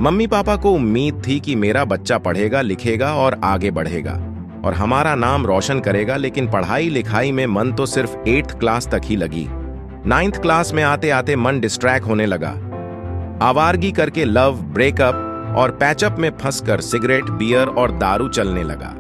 Mummy papa को उम्मीद थी कि मेरा बच्चा पढ़ेगा लिखेगा और आगे बढ़ेगा और हमारा नाम रोशन करेगा, लेकिन पढ़ाई लिखाई में मन तो सिर्फ 8th क्लास तक ही लगी। 9th क्लास में आते आते मन डिस्ट्रैक्ट होने लगा। आवारगी करके लव, ब्रेकअप और पैचअप में फंसकर सिगरेट, बियर और दारू चलने लगा।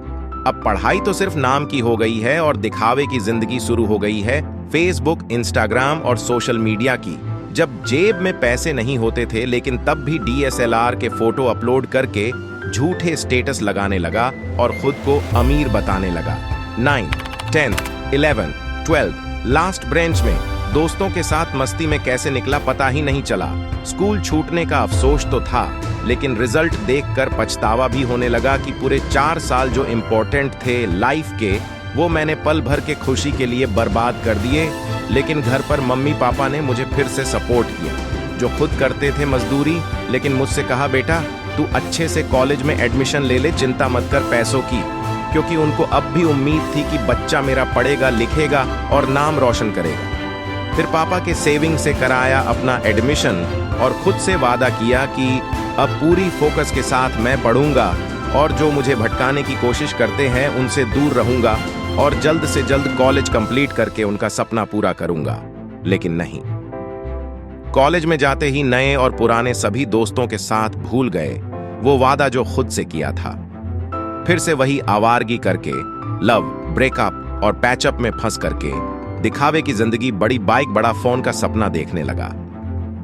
अब पढ़ाई तो सिर्फ नाम की हो गई है और दिखावे की जिंदगी शुरू हो गई है, फेसबुक, इंस्टाग्राम और सोशल मीडिया की। जब जेब में पैसे नहीं होते थे, लेकिन तब भी DSLR के फोटो अपलोड करके झूठे स्टेटस लगाने लगा और खुद को अमीर बताने लगा। 9th, 10th, 11th, 12th last bench में दोस्तों के साथ मस्ती में कैसे निकला पता ही नहीं चला। स्कूल छूटने का अफसोस तो था, लेकिन रिजल्ट देखकर पछतावा भी होने लगा कि पूरे 4 साल जो इम्पोर्टेंट थे लाइफ के, वो मैंने पल भर के खुशी के लिए बर्बाद कर दिए। लेकिन घर पर मम्मी पापा ने मुझे फिर से सपोर्ट किया। जो खुद करते थे मजदूरी, लेकिन मुझसे कहा, बेटा तू अच्छे से कॉलेज में एडमिशन ले ले, चिंता मत कर पैसों की। क्योंकि उनको अब भी उम्मीद थी कि बच्चा मेरा पढ़ेगा लिखेगा और नाम रोशन करेगा। फिर पापा के सेविंग से कराया अपना एडमिशन और खुद से वादा किया कि अब पूरी फोकस के साथ मैं पढ़ूंगा और जो मुझे भटकाने की कोशिश करते हैं उनसे दूर रहूंगा और जल्द से जल्द कॉलेज कंप्लीट करके उनका सपना पूरा करूंगा। लेकिन नहीं, कॉलेज में जाते ही नए और पुराने सभी दोस्तों के साथ भूल गए वो वादा जो खुद से किया था। फिर से वही आवारगी करके, लव, ब्रेकअप और पैचअप में फंस करके दिखावे की जिंदगी, बड़ी बाइक, बड़ा फोन का सपना देखने लगा।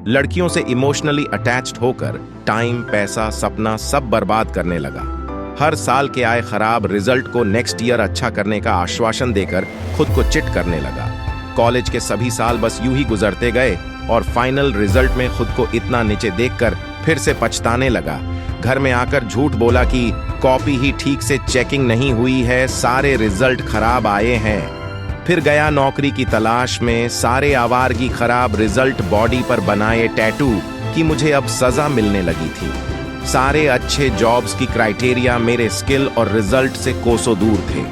लड़कियों से इमोशनली अटैच्ड होकर टाइम, पैसा, सपना सब बर्बाद करने लगा। हर साल के आए खराब रिजल्ट को नेक्स्ट ईयर अच्छा करने का आश्वासन देकर खुद को चिट करने लगा। कॉलेज के सभी साल बस यूं ही गुजरते गए और फाइनल रिजल्ट में खुद को इतना नीचे देखकर फिर से पछताने लगा। घर में आकर झूठ बोला कि कॉपी ही ठीक से चेकिंग नहीं हुई है, सारे रिजल्ट खराब आए हैं। फिर गया नौकरी की तलाश में, सारे आवारगी खराब रिजल्ट बॉडी पर बनाए टैटू कि मुझे अब सजा मिलने लगी थी। सारे अच्छे जॉब्स की क्राइटेरिया मेरे स्किल और रिजल्ट से कोसों दूर थे।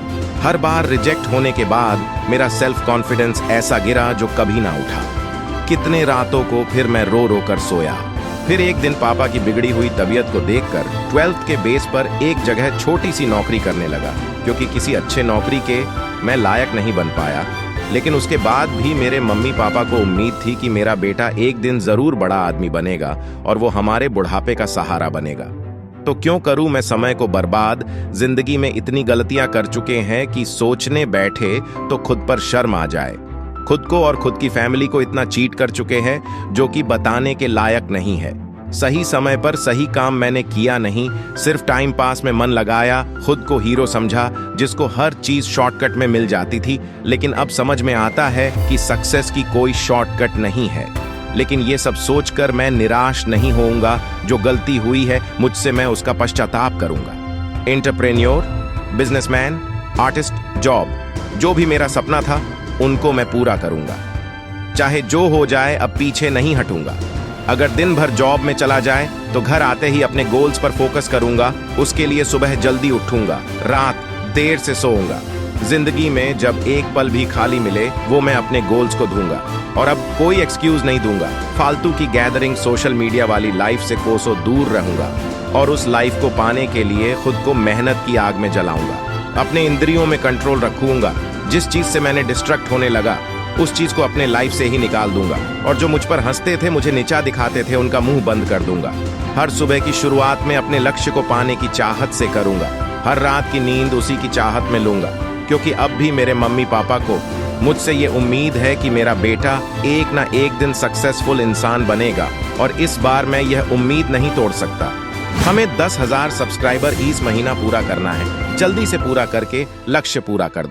हर बार रिजेक्ट होने के बाद मेरा सेल्फ कॉन्फिडेंस ऐसा गिरा जो कभी ना उठा। कितने रातों को फिर मैं रो रो कर सोया। फिर एक दिन पापा की बिगड़ी हुई तबीयत को देखकर 12th के बेस पर एक जगह छोटी सी नौकरी करने लगा, क्योंकि किसी अच्छे नौकरी के मैं लायक नहीं बन पाया। लेकिन उसके बाद भी मेरे मम्मी पापा को उम्मीद थी कि मेरा बेटा एक दिन जरूर बड़ा आदमी बनेगा और वो हमारे बुढ़ापे का सहारा बनेगा। तो क्यों करूं मैं समय को बर्बाद। जिंदगी में इतनी गलतियां कर चुके हैं कि सोचने बैठे तो खुद पर शर्म आ जाए। खुद को और खुद की फैमिली को इतना चीट कर चुके हैं जो कि बताने के लायक नहीं है। सही समय पर सही काम मैंने किया नहीं, सिर्फ टाइम पास में मन लगाया, खुद को हीरो समझा जिसको हर चीज शॉर्टकट में मिल जाती थी। लेकिन अब समझ में आता है कि सक्सेस की कोई शॉर्टकट नहीं है। लेकिन ये सब सोचकर मैं निराश नहीं होऊंगा। जो गलती हुई है मुझसे, मैं उसका पश्चाताप करूंगा। एंटरप्रेन्योर, बिजनेसमैन, आर्टिस्ट, जॉब, जो भी मेरा सपना था उनको मैं पूरा करूंगा। चाहे जो हो जाए, अब पीछे नहीं हटूंगा। अगर दिन भर जॉब में चला जाए तो घर आते ही अपने गोल्स पर फोकस करूंगा। उसके लिए सुबह जल्दी उठूंगा, रात देर से सोऊंगा। जिंदगी में जब एक पल भी खाली मिले वो मैं अपने गोल्स को दूंगा और अब कोई एक्सक्यूज नहीं दूंगा। फालतू की गैदरिंग, सोशल मीडिया वाली लाइफ से कोसों दूर रहूंगा और उस लाइफ को पाने के लिए खुद को मेहनत की आग में जलाऊंगा। अपने इंद्रियों में कंट्रोल रखूंगा। जिस चीज से मैंने डिस्ट्रैक्ट होने लगा उस चीज को अपने लाइफ से ही निकाल दूंगा और जो मुझ पर हंसते थे, मुझे नीचा दिखाते थे, उनका मुंह बंद कर दूंगा। हर सुबह की शुरुआत में अपने लक्ष्य को पाने की चाहत से करूंगा। हर रात की नींद उसी की चाहत में लूंगा, क्योंकि अब भी मेरे मम्मी पापा को मुझसे ये उम्मीद है कि मेरा बेटा एक ना एक दिन सक्सेसफुल इंसान बनेगा और इस बार मैं यह उम्मीद नहीं तोड़ सकता। हमें 10,000 सब्सक्राइबर इस महीना पूरा करना है। जल्दी से पूरा करके लक्ष्य पूरा कर दो।